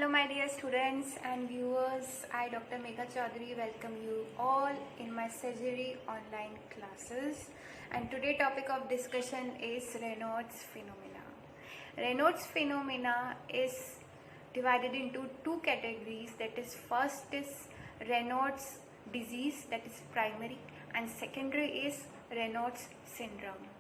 Hello my dear students and viewers, I Dr. Megha Chaudhary welcome you all in my surgery online classes, and today topic of discussion is Raynaud's phenomena. Raynaud's phenomena is divided into two categories, that is first is Raynaud's disease, that is primary, and secondary is Raynaud's syndrome.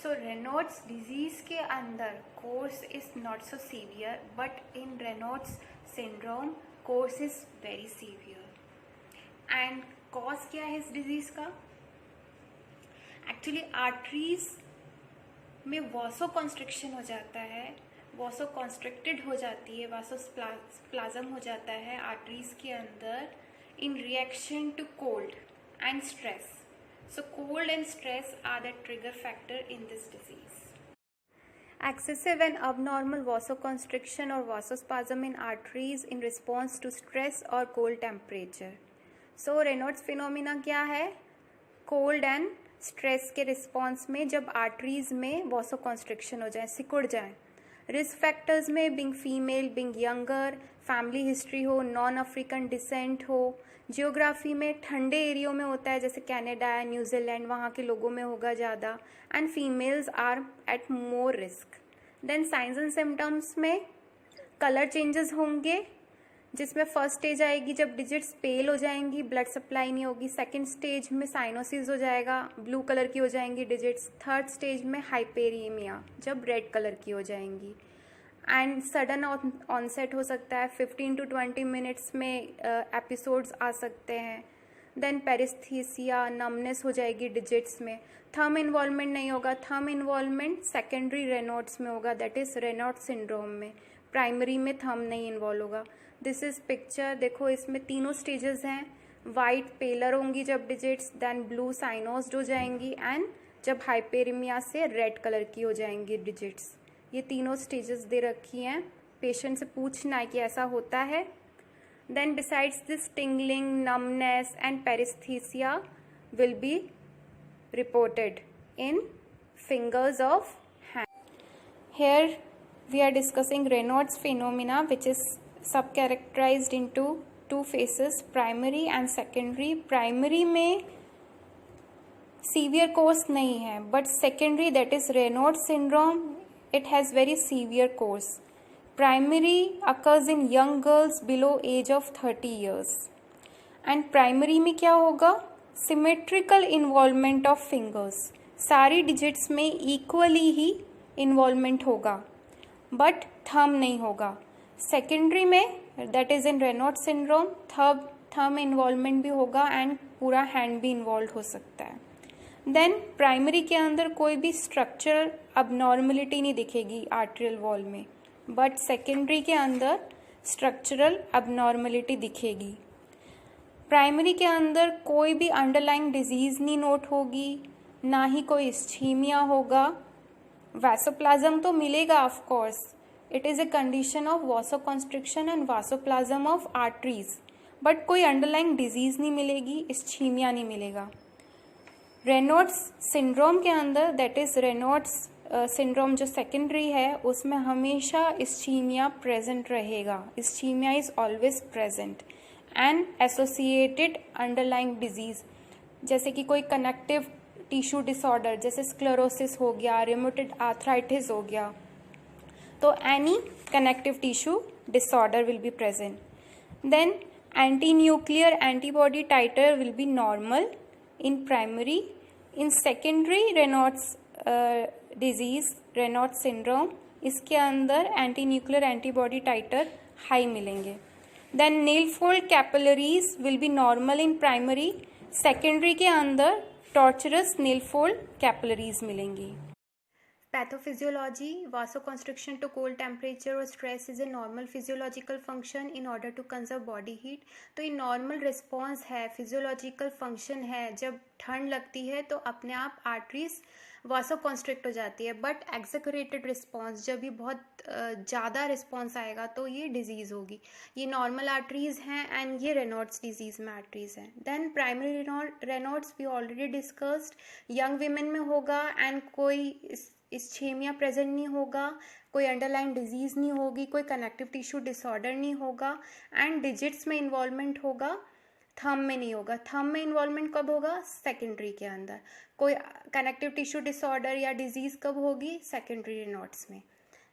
So Raynaud's disease के अंदर course is not so severe, but in Raynaud's syndrome course is very severe. And cause क्या है इस disease का? Actually arteries में vasoconstriction हो जाता है, vasoconstricted हो जाती है, vasospasm हो जाता है arteries के अंदर in reaction to cold and stress. So cold and stress are the trigger factor in this disease. Excessive and abnormal vasoconstriction or vasospasm in arteries in response to stress or cold temperature. So Raynaud's phenomena क्या है? Cold and stress के response में जब arteries में vasoconstriction हो जाए, सिकुड़ जाए. Risk factors में being female, being younger, family history हो, non-African descent हो, जियोग्राफी में ठंडे एरियो में होता है जैसे कनाडा, न्यूजीलैंड, वहाँ के लोगों में होगा ज़्यादा, and females are at more risk. Then signs and symptoms में कलर चेंजेस होंगे, जिसमें फर्स्ट स्टेज आएगी जब डिजिट्स पेल हो जाएंगी, ब्लड सप्लाई नहीं होगी. सेकंड स्टेज में साइनोसिस हो जाएगा, ब्लू कलर की हो जाएंगी डिजिट्स. थर्ड स्टेज में हाइपेरिमिया, जब रेड कलर की हो जाएंगी. एंड सडन ऑनसेट हो सकता है, 15 to 20 मिनट्स में एपिसोड्स आ सकते हैं. देन पेरिस्थीसिया, नमनेस हो जाएगी डिजिट्स में. थंब इन्वॉल्वमेंट नहीं होगा, थंब इन्वॉल्वमेंट सेकेंडरी रेनॉड्स में होगा, दैट इज रेनॉड सिंड्रोम में. प्राइमरी में थंब नहीं इन्वॉल्व होगा. दिस इज पिक्चर, देखो इसमें तीनों स्टेजेस हैं. वाइट पेलर होंगी जब डिजिट्स, देन ब्लू साइनोस्ड हो जाएंगी, एंड जब हाइपेरिमिया से रेड कलर की हो जाएंगी डिजिट्स. ये तीनों स्टेजेस दे रखी हैं. पेशेंट से पूछना है कि ऐसा होता है. Then besides this tingling, numbness and paresthesia will be reported in fingers of hand. Here we are discussing Raynaud's phenomena, which is sub-characterized into two phases, primary and secondary. Primary में severe course नहीं है, but secondary, that is Raynaud's syndrome, it has very severe course. Primary occurs in young girls below age of 30 years. And primary में क्या होगा? Symmetrical involvement of fingers. सारी digits में equally ही involvement होगा, but thumb नहीं होगा. Secondary में, that is in Raynaud's syndrome, thumb involvement भी होगा and पूरा hand भी involved हो सकता है. देन प्राइमरी के अंदर कोई भी स्ट्रक्चरल अबनॉर्मलिटी नहीं दिखेगी आर्टेरियल वॉल में, बट सेकेंडरी के अंदर स्ट्रक्चरल अबनॉर्मलिटी दिखेगी. प्राइमरी के अंदर कोई भी अंडरलाइंग डिजीज़ नहीं नोट होगी, ना ही कोई इस्चीमिया होगा. वैसोप्लाज्म तो मिलेगा of course, it is a condition of vasoconstriction and vasospasm of arteries, but कोई अंडरलाइंग डिजीज़ नहीं मिलेगी, इस्चीमिया नहीं मिलेगा. रेनॉड्स सिंड्रोम के अंदर, दैट इज रेनॉड्स सिंड्रोम जो सेकेंडरी है, उसमें हमेशा इस्चीमिया प्रेजेंट रहेगा. Ischemia is always present and associated underlying disease, जैसे कि कोई कनेक्टिव टिश्यू डिसऑर्डर जैसे स्क्लेरोसिस हो गया, रिमोटेड आर्थराइटिस हो गया, तो any connective tissue disorder will be present. Then anti nuclear antibody titre will be normal in primary. In secondary Raynaud's disease, Raynaud's syndrome, इसके अंदर anti nuclear antibody titer high मिलेंगे. Then nail fold capillaries will be normal in primary. Secondary के अंदर tortuous nail fold capillaries मिलेंगी. Pathophysiology, vasoconstriction to cold temperature or stress is a normal physiological function in order to conserve body heat. तो ये normal response है, physiological function है. जब ठंड लगती है तो अपने आप arteries vasoconstrict हो जाती है, बट exaggerated response, जब ये बहुत ज़्यादा रिस्पॉन्स आएगा तो ये डिजीज़ होगी. ये नॉर्मल आर्टरीज हैं एंड ये रेनॉड्स डिजीज़ में आर्टरीज हैं. Then primary Raynaud's we already discussed, young women में होगा एंड कोई इस्चेमिया प्रेजेंट नहीं होगा, कोई अंडरलाइन डिजीज़ नहीं होगी, कोई कनेक्टिव टिश्यू डिसऑर्डर नहीं होगा, एंड डिजिट्स में इन्वॉल्वमेंट होगा, थंब में नहीं होगा। थंब में इन्वॉल्वमेंट कब होगा? सेकेंडरी के अंदर। कोई कनेक्टिव टिश्यू डिसऑर्डर या डिजीज़ कब होगी? सेकेंडरी रेनॉट्स में।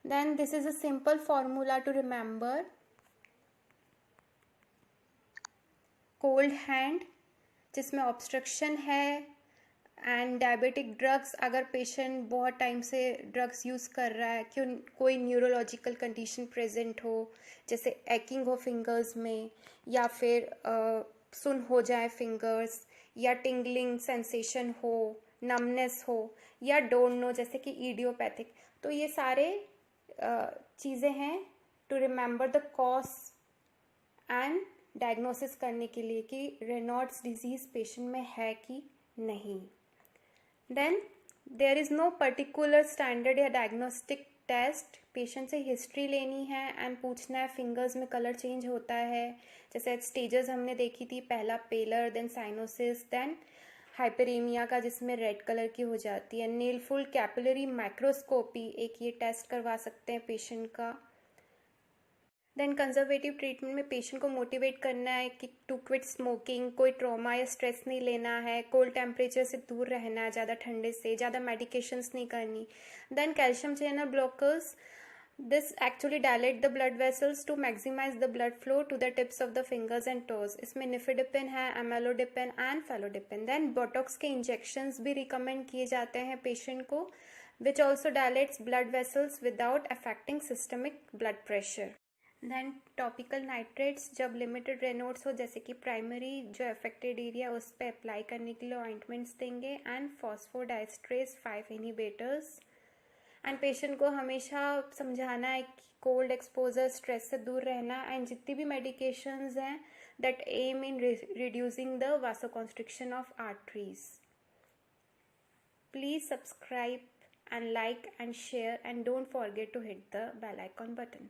Then this is a simple formula to remember. Cold hand जिसमें ऑब्स्ट्रक्शन है एंड डायबिटिक ड्रग्स, अगर पेशेंट बहुत टाइम से ड्रग्स यूज़ कर रहा है, क्यों कोई न्यूरोलॉजिकल कंडीशन प्रेजेंट हो, जैसे एक्किंग हो फिंगर्स में, या फिर सुन हो जाए फिंगर्स, या टिंगलिंग सेंसेशन हो, नमनेस हो, या डोंट नो जैसे कि इडियोपैथिक, तो ये सारे चीज़ें हैं to remember the cause and diagnosis करने के लिए कि रेनॉल्ड्स डिजीज़ पेशेंट में है कि नहीं। Then there is no particular standard या डायग्नोस्टिक टेस्ट। पेशेंट से हिस्ट्री लेनी है एंड पूछना है फिंगर्स में कलर चेंज होता है, जैसे स्टेजेस हमने देखी थी, पहला पेलर, देन साइनोसिस, देन हाइपरेमिया का जिसमें रेड कलर की हो जाती है। नीलफुल कैपिलरी माइक्रोस्कोपी एक ये टेस्ट करवा सकते हैं पेशेंट का। देन कंजर्वेटिव ट्रीटमेंट में पेशेंट को मोटिवेट करना है कि टू क्विट स्मोकिंग, कोई ट्रॉमा या स्ट्रेस नहीं लेना है, कोल्ड टेम्परेचर से दूर रहना है, ज़्यादा ठंडे से, ज़्यादा मेडिकेशंस नहीं करनी। Then calcium channel blockers, this actually dilate the blood vessels to maximise the blood flow to the tips of the fingers and toes. इसमें निफेडिपिन है, amlodipine and felodipine. Then Botox के इंजेक्शंस भी recommend किए जाते हैं patient को, which also dilates blood vessels without affecting systemic blood pressure. Then topical nitrates जब limited Raynaud's हो, जैसे कि प्राइमरी जो अफेक्टेड एरिया उस पर अप्लाई करने के लिए ऑइंटमेंट्स देंगे। And phosphodiesterase 5 inhibitors. And patient को हमेशा समझाना है कि कोल्ड एक्सपोजर, स्ट्रेस से दूर रहना, एंड जितनी भी मेडिकेशंस हैं that aim in reducing the vasoconstriction of arteries. Please subscribe and like and share, and don't forget to hit the bell icon button.